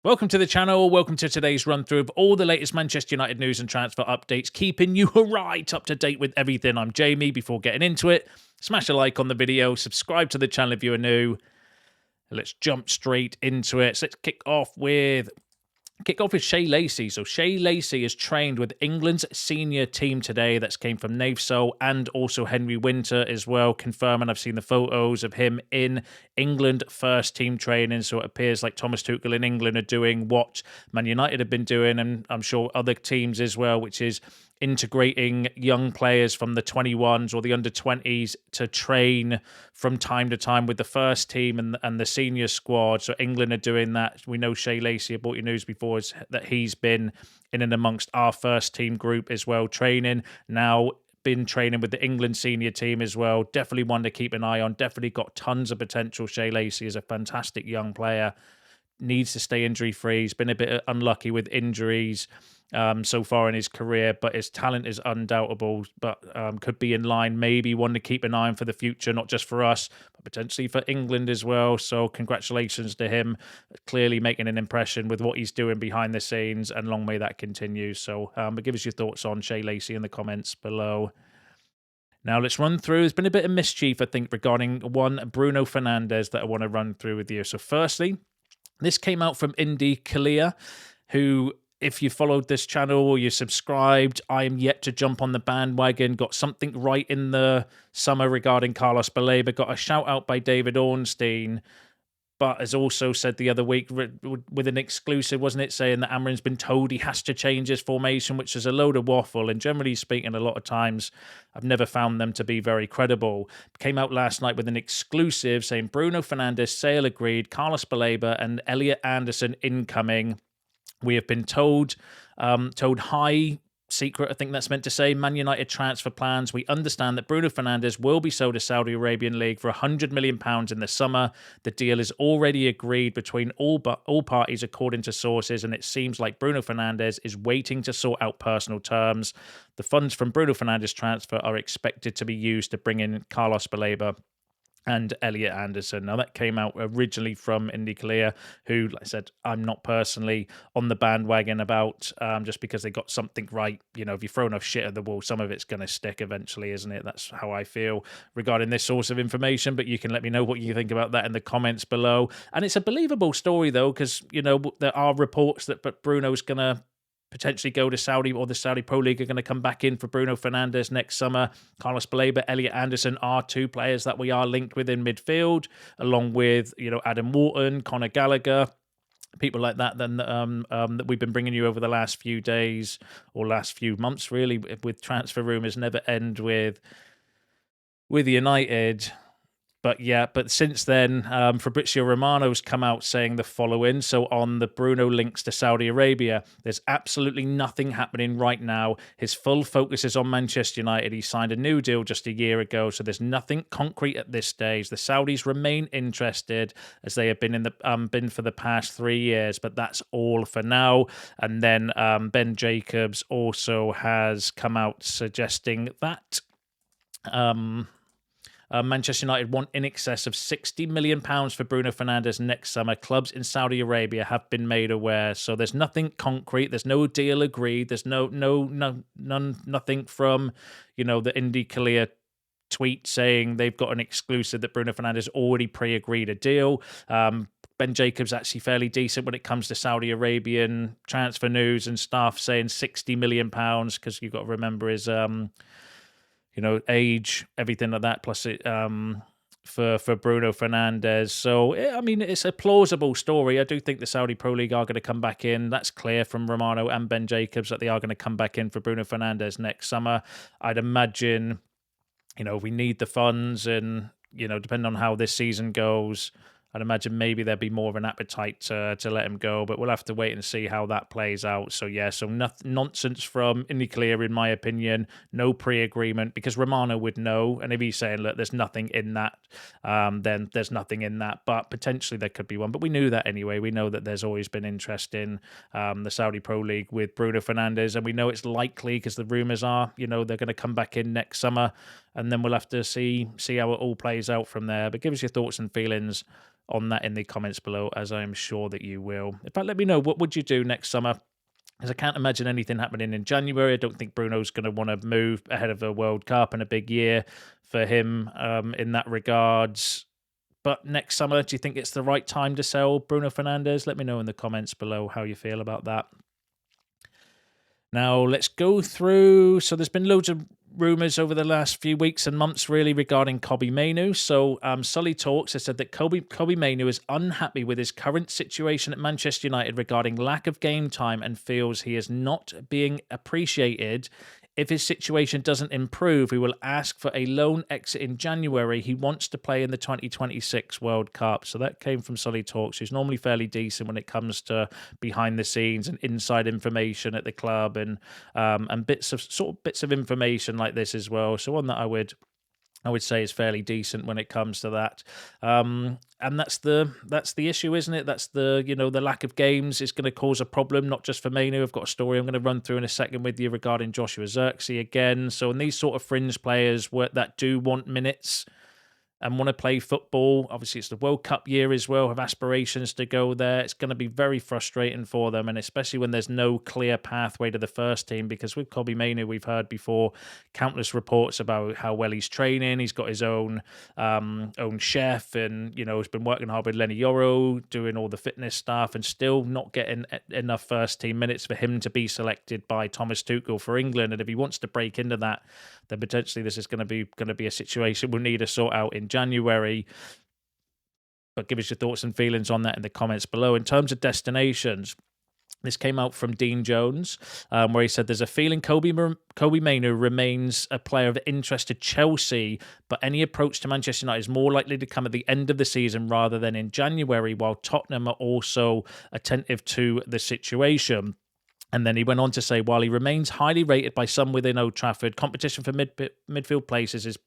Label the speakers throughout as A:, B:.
A: Welcome to the channel. Welcome to today's run through of all the latest Manchester United news and transfer updates, keeping you right up to date with everything. I'm Jamie. Before getting into it, smash a like on the video, subscribe to the channel if you are new. Let's jump straight into it. So let's kick off with Shay Lacy. So Shay Lacy is trained with England's senior team today. That's came from Navso and also Henry Winter as well, confirming I've seen the photos of him in England first team training. So it appears like Thomas Tuchel in England are doing what Man United have been doing, and I'm sure other teams as well, which is integrating young players from the 21s or the under-20s to train from time to time with the first team and the senior squad. So England are doing that. We know Shay Lacy, I brought you news before, is that he's been in and amongst our first team group as well, training. Now been training with the England senior team as well. Definitely one to keep an eye on. Definitely got tons of potential. Shay Lacy is a fantastic young player. Needs to stay injury-free. He's been a bit unlucky with injuries so far in his career, but his talent is undoubtable, but could be in line, maybe one to keep an eye on for the future, not just for us, but potentially for England as well. So congratulations to him, clearly making an impression with what he's doing behind the scenes, and long may that continue. So but give us your thoughts on Shay Lacy in the comments below. Now let's run through. There's been a bit of mischief, I think, regarding one Bruno Fernandes that I want to run through with you. So firstly, this came out from Indy Kalia, who, if you followed this channel or you subscribed, I am yet to jump on the bandwagon. Got something right in the summer regarding Carlos Baleba. Got a shout out by David Ornstein, but as also said the other week with an exclusive, wasn't it, saying that Amorim's been told he has to change his formation, which is a load of waffle. And generally speaking, a lot of times I've never found them to be very credible. Came out last night with an exclusive saying Bruno Fernandes, sale agreed, Carlos Baleba and Elliot Anderson incoming. We have been told high secret, I think that's meant to say, Man United transfer plans. We understand that Bruno Fernandes will be sold to Saudi Arabian League for £100 million in the summer. The deal is already agreed between all parties, according to sources, and it seems like Bruno Fernandes is waiting to sort out personal terms. The funds from Bruno Fernandes transfer are expected to be used to bring in Carlos Baleba and Elliot Anderson. Now, that came out originally from Indy Clear, who, like I said, I'm not personally on the bandwagon about, just because they got something right. You know, if you throw enough shit at the wall, some of it's going to stick eventually, isn't it? That's how I feel regarding this source of information, but you can let me know what you think about that in the comments below. And it's a believable story, though, because, you know, there are reports that Bruno's going to potentially go to Saudi, or the Saudi Pro League are going to come back in for Bruno Fernandes next summer. Carlos Baleba, Elliot Anderson are two players that we are linked with in midfield, along with, you know, Adam Wharton, Conor Gallagher, people like that then that we've been bringing you over the last few days or last few months, really, with transfer rumours never end with United. But yeah, but since then, Fabrizio Romano's come out saying the following. So on the Bruno links to Saudi Arabia, there's absolutely nothing happening right now. His full focus is on Manchester United. He signed a new deal just a year ago, so there's nothing concrete at this stage. The Saudis remain interested, as they have been been for the past 3 years, but that's all for now. And then Ben Jacobs also has come out suggesting that Manchester United want in excess of £60 million for Bruno Fernandes next summer. Clubs in Saudi Arabia have been made aware. So there's nothing concrete. There's no deal agreed. There's nothing from, you know, the Indy Kalia tweet saying they've got an exclusive that Bruno Fernandes already pre-agreed a deal. Ben Jacobs actually fairly decent when it comes to Saudi Arabian transfer news and stuff, saying £60 million, because you've got to remember his you know, age, everything like that, plus it for Bruno Fernandes. So, I mean, it's a plausible story. I do think the Saudi Pro League are going to come back in. That's clear from Romano and Ben Jacobs that they are going to come back in for Bruno Fernandes next summer. I'd imagine, you know, we need the funds, and, you know, depending on how this season goes, I'd imagine maybe there'd be more of an appetite to let him go, but we'll have to wait and see how that plays out. So yeah, so nonsense from Indy Clear, in my opinion. No pre-agreement, because Romano would know, and if he's saying, look, there's nothing in that, then there's nothing in that, but potentially there could be one. But we knew that anyway. We know that there's always been interest in the Saudi Pro League with Bruno Fernandes, and we know it's likely, because the rumours are, you know, they're going to come back in next summer, and then we'll have to see how it all plays out from there. But give us your thoughts and feelings on that in the comments below, as I am sure that you will. In fact, let me know, what would you do next summer? Because I can't imagine anything happening in January. I don't think Bruno's going to want to move ahead of a World Cup and a big year for him in that regards. But next summer, do you think it's the right time to sell Bruno Fernandes? Let me know in the comments below how you feel about that. Now, let's go through. So there's been loads of rumours over the last few weeks and months, really, regarding Kobbie Mainoo. So Sully Talks has said that Kobbie Mainoo is unhappy with his current situation at Manchester United regarding lack of game time and feels he is not being appreciated. If his situation doesn't improve, he will ask for a loan exit in January. He wants to play in the 2026 World Cup. So that came from Sully Talks, who's normally fairly decent when it comes to behind the scenes and inside information at the club and bits of information like this as well. So one that I would say is fairly decent when it comes to that. And that's the issue, isn't it? That's the lack of games is going to cause a problem, not just for Mainoo. I've got a story I'm going to run through in a second with you regarding Joshua Zirkzee again. So in these sort of fringe players that do want minutes and want to play football, obviously it's the World Cup year as well, have aspirations to go there. It's going to be very frustrating for them, and especially when there's no clear pathway to the first team, because with Kobbie Mainoo, we've heard before countless reports about how well he's training. He's got his own chef, and he's been working hard with Lenny Yoro, doing all the fitness stuff, and still not getting enough first team minutes for him to be selected by Thomas Tuchel for England. And if he wants to break into that, then potentially this is going to be a situation we'll need to sort out in January. But give us your thoughts and feelings on that in the comments below. In terms of destinations, this came out from Dean Jones, where he said there's a feeling Kobbie Mainoo remains a player of interest to Chelsea, but any approach to Manchester United is more likely to come at the end of the season rather than in January, while Tottenham are also attentive to the situation. And then he went on to say, while he remains highly rated by some within Old Trafford, competition for midfield places is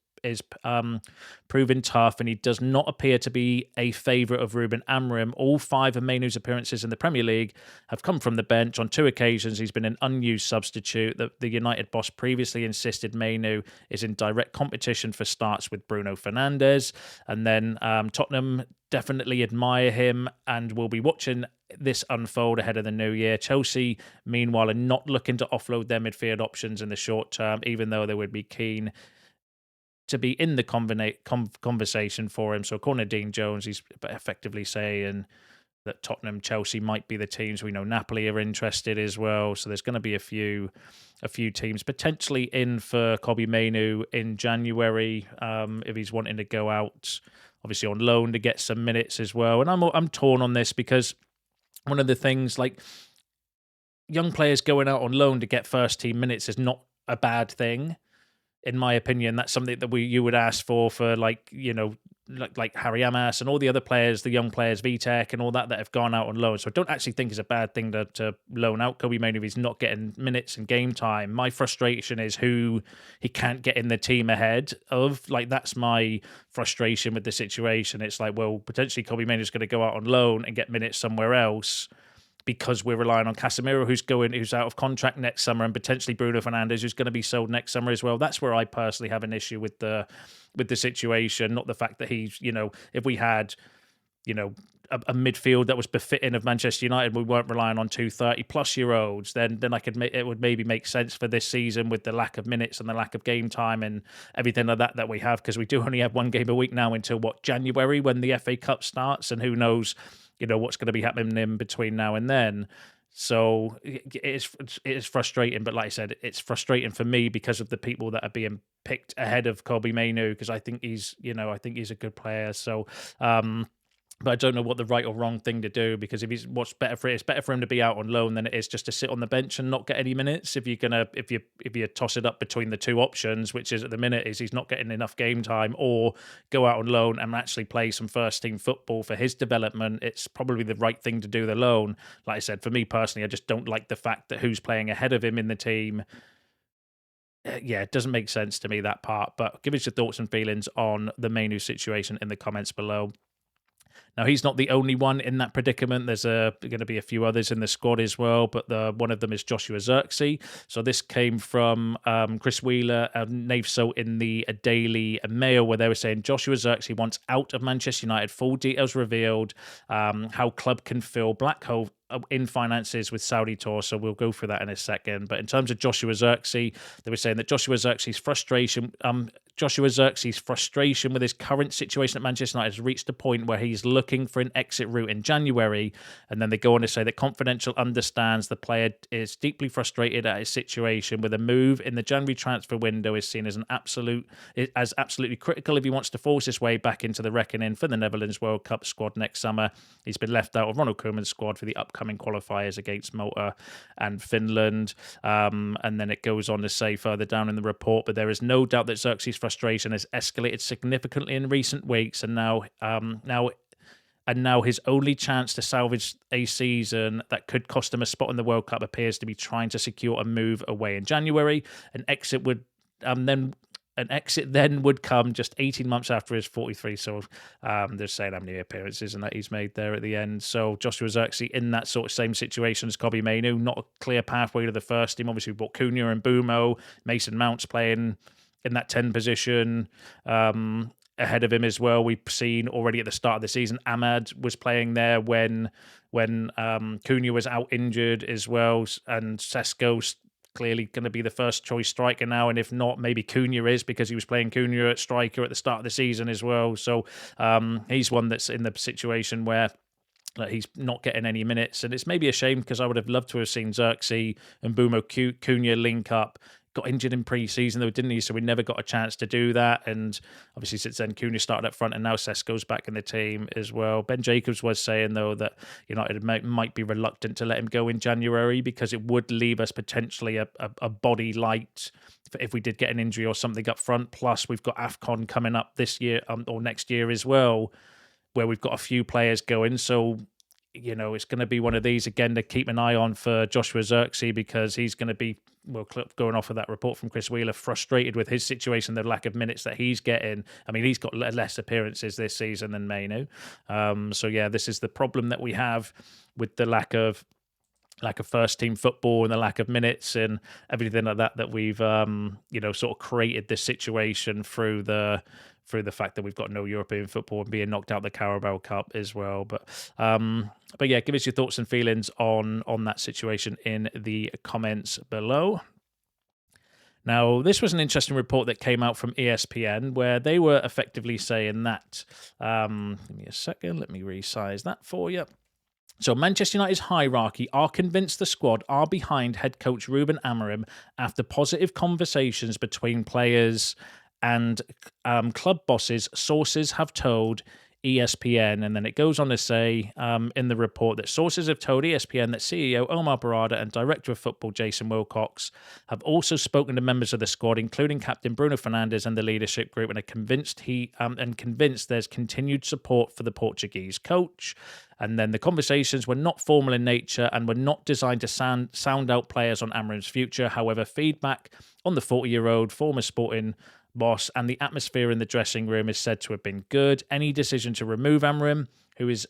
A: proven tough, and he does not appear to be a favourite of Ruben Amorim. All 5 of Mainoo's appearances in the Premier League have come from the bench. On 2 occasions, he's been an unused substitute. The United boss previously insisted Mainoo is in direct competition for starts with Bruno Fernandes. And then Tottenham definitely admire him and will be watching this unfold ahead of the new year. Chelsea, meanwhile, are not looking to offload their midfield options in the short term, even though they would be keen to be in the conversation for him. So according to Dean Jones, he's effectively saying that Tottenham, Chelsea might be the teams. We know Napoli are interested as well. So there's going to be a few teams potentially in for Kobbie Mainoo in January if he's wanting to go out, obviously on loan to get some minutes as well. And I'm torn on this, because one of the things, like, young players going out on loan to get first team minutes is not a bad thing. In my opinion, that's something that you would ask for like Harry Amas and all the other players, the young players, Vitek and all that have gone out on loan. So I don't actually think it's a bad thing to loan out Kobbie Mainoo if he's not getting minutes and game time. My frustration is who he can't get in the team ahead of. Like, that's my frustration with the situation. It's like, well, potentially Kobbie Mainoo is going to go out on loan and get minutes somewhere else, because we're relying on Casemiro, who's out of contract next summer, and potentially Bruno Fernandes, who's going to be sold next summer as well. That's where I personally have an issue with the situation, not the fact that he's, if we had, a midfield that was befitting of Manchester United, we weren't relying on 2 30-plus-year-olds, then it would maybe make sense for this season with the lack of minutes and the lack of game time and everything like that we have, because we do only have 1 game a week now until, January, when the FA Cup starts, and who knows what's going to be happening in between now and then. So it is frustrating, but like I said, it's frustrating for me because of the people that are being picked ahead of Kobbie Mainoo, because I think he's a good player. So but I don't know what the right or wrong thing to do, because it's better for him to be out on loan than it is just to sit on the bench and not get any minutes. If you toss it up between the 2 options, which is at the minute is he's not getting enough game time, or go out on loan and actually play some first team football for his development, it's probably the right thing to do, the loan. Like I said, for me personally, I just don't like the fact that who's playing ahead of him in the team. Yeah, it doesn't make sense to me, that part. But give us your thoughts and feelings on the Mainoo situation in the comments below. Now, he's not the only one in that predicament. There's going to be a few others in the squad as well, but one of them is Joshua Zirkzee. So this came from Chris Wheeler and Naveso in the Daily Mail, where they were saying Joshua Zirkzee wants out of Manchester United. Full details revealed. How club can fill black hole in finances with Saudi tour, so we'll go through that in a second. But in terms of Joshua Zirkzee, they were saying that Joshua Zirkzee's frustration with his current situation at Manchester United has reached a point where he's looking for an exit route in January. And then they go on to say that Confidential understands the player is deeply frustrated at his situation, with a move in the January transfer window is seen as absolutely critical if he wants to force his way back into the reckoning for the Netherlands World Cup squad next summer. He's been left out of Ronald Koeman's squad for the upcoming qualifiers against Malta and Finland. And then it goes on to say further down in the report, but there is no doubt that Zirkzee's frustration has escalated significantly in recent weeks, and now his only chance to salvage a season that could cost him a spot in the World Cup appears to be trying to secure a move away in January. An exit then would come just 18 months after his 43. So they're saying how many appearances and that he's made there at the end. So Joshua Zirkzee in that sort of same situation as Kobbie Mainoo, not a clear pathway to the first team. Obviously, we bought Cunha and Bumo, Mason Mount's playing in that 10 position. Ahead of him as well, we've seen already at the start of the season, Ahmad was playing there when Cunha was out injured as well, and Sesko's clearly going to be the first choice striker now, and if not, maybe Cunha is, because he was playing Cunha at striker at the start of the season as well. So he's one that's in the situation where he's not getting any minutes, and it's maybe a shame because I would have loved to have seen Zirkzee and Bumo Cunha link up. Got injured in pre-season though, didn't he? So we never got a chance to do that. And obviously since then, Cunha started up front, and now Sesko's back in the team as well. Ben Jacobs was saying though that United might be reluctant to let him go in January because it would leave us potentially a body light if we did get an injury or something up front. Plus we've got AFCON coming up this year or next year as well, where we've got a few players going. So it's going to be one of these again to keep an eye on for Joshua Zirkzee, because he's going to be, going off of that report from Chris Wheeler, frustrated with his situation, the lack of minutes that he's getting. I mean, he's got less appearances this season than Mainoo. So yeah, this is the problem that we have with the lack of first team football and the lack of minutes and everything like that we've sort of created this situation through the fact that we've got no European football and being knocked out the Carabao Cup as well. But yeah, give us your thoughts and feelings on that situation in the comments below. Now, this was an interesting report that came out from ESPN where they were effectively saying that, give me a second, let me resize that for you. So Manchester United's hierarchy are convinced the squad are behind head coach Ruben Amorim after positive conversations between players and club bosses, sources have told ESPN. And then it goes on to say in the report that sources have told ESPN that CEO Omar Barada and Director of Football Jason Wilcox have also spoken to members of the squad, including Captain Bruno Fernandes and the leadership group, and are convinced there's continued support for the Portuguese coach. And then the conversations were not formal in nature and were not designed to sound out players on Amorim's future. However, feedback on the 40-year-old former Sporting boss and the atmosphere in the dressing room is said to have been good. Any decision to remove Amorim, who has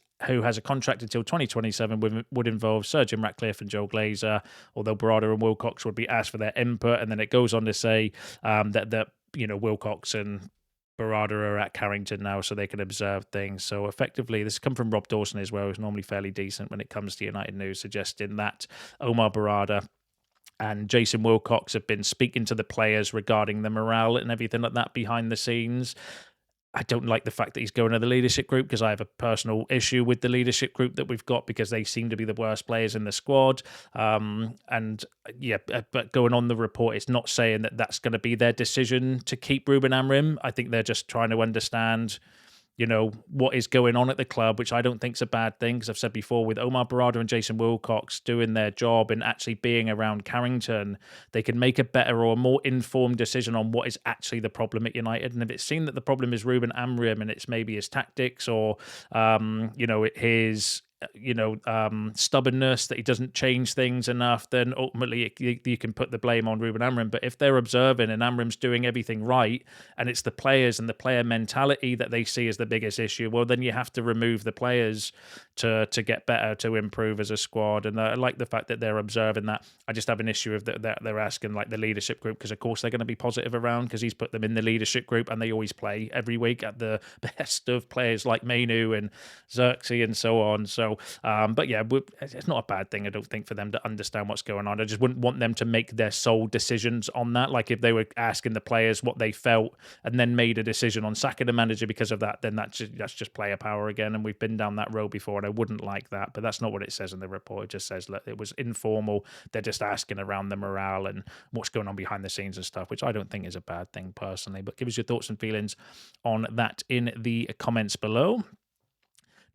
A: a contract until 2027, would involve Sir Jim Ratcliffe and Joe Glazer, although Barada and Wilcox would be asked for their input. And then it goes on to say that Wilcox and Barada are at Carrington now, so they can observe things. So effectively, this has come from Rob Dawson as well, who's normally fairly decent when it comes to United news, suggesting that Omar Barada and Jason Wilcox have been speaking to the players regarding the morale and everything like that behind the scenes. I don't like the fact that he's going to the leadership group, because I have a personal issue with the leadership group that we've got, because they seem to be the worst players in the squad. And yeah, but going on the report, it's not saying that that's going to be their decision to keep Ruben Amorim. I think they're just trying to understand what is going on at the club, which I don't think is a bad thing, because I've said before, with Omar Barada and Jason Wilcox doing their job and actually being around Carrington, they can make a better or more informed decision on what is actually the problem at United. And if it's seen that the problem is Ruben Amorim and it's maybe his tactics or his stubbornness, that he doesn't change things enough, then ultimately you can put the blame on Ruben Amorim. But if they're observing and Amorim's doing everything right, and it's the players and the player mentality that they see as the biggest issue, well, then you have to remove the players to get better, to improve as a squad. And I like the fact that they're observing that. I just have an issue of that they're asking like the leadership group, because of course they're going to be positive around, because he's put them in the leadership group and they always play every week at the best of players like Mainoo and Zirkzee and so on. So but yeah, it's not a bad thing, I don't think, for them to understand what's going on. I just wouldn't want them to make their sole decisions on that. Like if they were asking the players what they felt and then made a decision on sacking the manager because of that, then that's just player power again. And we've been down that road before, and I wouldn't like that. But that's not what it says in the report. It just says that it was informal. They're just asking around the morale and what's going on behind the scenes and stuff, which I don't think is a bad thing personally. But give us your thoughts and feelings on that in the comments below.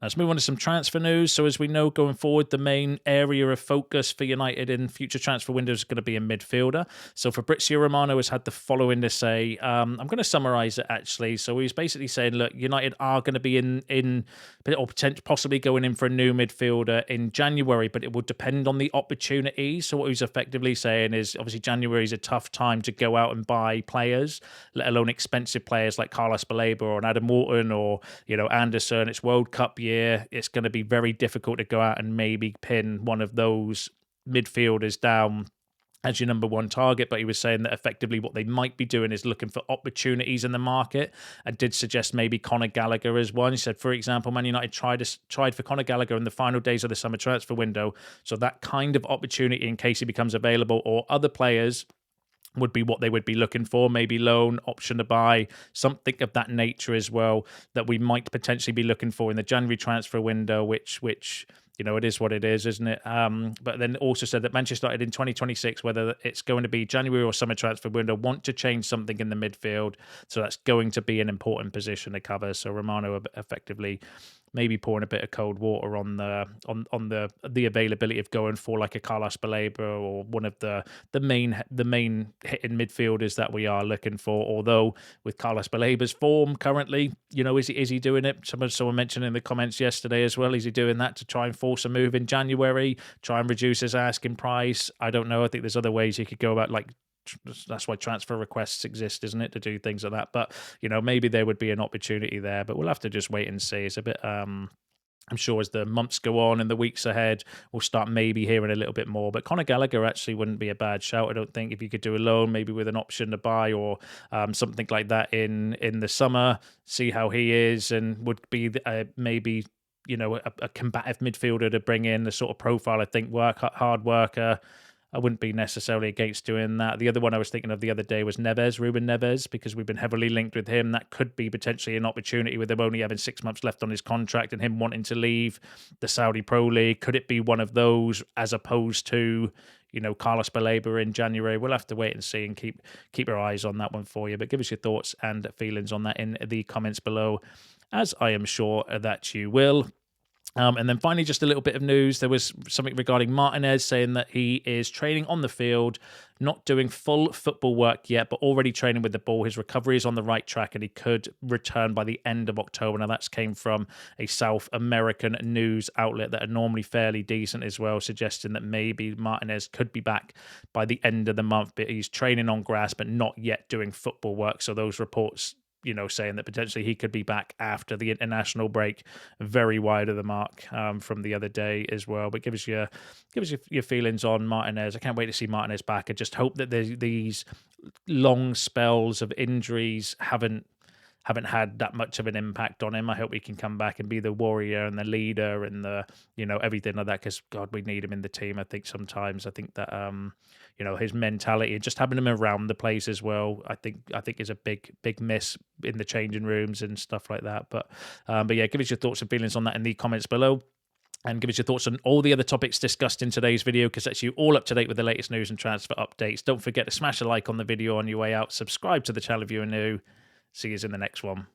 A: Now, let's move on to some transfer news. So as we know, going forward, the main area of focus for United in future transfer windows is going to be a midfielder. So Fabrizio Romano has had the following to say. I'm going to summarise it, actually. So he's basically saying, look, United are going to be in or possibly going in for a new midfielder in January, but it will depend on the opportunity. So what he's effectively saying is, obviously, January is a tough time to go out and buy players, let alone expensive players like Carlos Baleba or Adam Wharton or, Anderson. It's World Cup year. It's going to be very difficult to go out and maybe pin one of those midfielders down as your number one target. But he was saying that effectively what they might be doing is looking for opportunities in the market, and did suggest maybe Conor Gallagher as one. He said, for example, Man United tried for Conor Gallagher in the final days of the summer transfer window. So that kind of opportunity, in case he becomes available, or other players, would be what they would be looking for. Maybe loan, option to buy, something of that nature as well, that we might potentially be looking for in the January transfer window, which it is what it is, isn't it? But then also said that Manchester United in 2026, whether it's going to be January or summer transfer window, want to change something in the midfield. So that's going to be an important position to cover. So Romano effectively maybe pouring a bit of cold water on the availability of going for like a Carlos Baleba or one of the main hitting midfielders that we are looking for. Although with Carlos Baleba's form currently, is he doing it? Someone mentioned in the comments yesterday as well, is he doing that to try and force a move in January, try and reduce his asking price? I don't know. I think there's other ways you could go about, like, that's why transfer requests exist, isn't it, to do things like that. But maybe there would be an opportunity there, but we'll have to just wait and see. It's a bit I'm sure as the months go on and the weeks ahead, we'll start maybe hearing a little bit more. But Conor Gallagher actually wouldn't be a bad shout, I don't think, if you could do a loan, maybe with an option to buy or something like that in the summer, see how he is, and would be maybe a combative midfielder to bring in, the sort of profile, I think, hard worker. I wouldn't be necessarily against doing that. The other one I was thinking of the other day was Ruben Neves, because we've been heavily linked with him. That could be potentially an opportunity with him only having 6 months left on his contract and him wanting to leave the Saudi Pro League. Could it be one of those as opposed to, Carlos Baleba in January? We'll have to wait and see and keep our eyes on that one for you. But give us your thoughts and feelings on that in the comments below, as I am sure that you will. And then finally, just a little bit of news. There was something regarding Martinez saying that he is training on the field, not doing full football work yet, but already training with the ball. His recovery is on the right track and he could return by the end of October. Now, that's came from a South American news outlet that are normally fairly decent as well, suggesting that maybe Martinez could be back by the end of the month, but he's training on grass, but not yet doing football work. So those reports, saying that potentially he could be back after the international break, very wide of the mark from the other day as well. But give us your feelings on Martinez. I can't wait to see Martinez back. I just hope that these long spells of injuries haven't had that much of an impact on him. I hope he can come back and be the warrior and the leader and the everything like that, because God, we need him in the team. I think that his mentality and just having him around the place as well, I think is a big miss in the changing rooms and stuff like that. But yeah, give us your thoughts and feelings on that in the comments below. And give us your thoughts on all the other topics discussed in today's video, because that's you all up to date with the latest news and transfer updates. Don't forget to smash a like on the video on your way out. Subscribe to the channel if you're new. See you in the next one.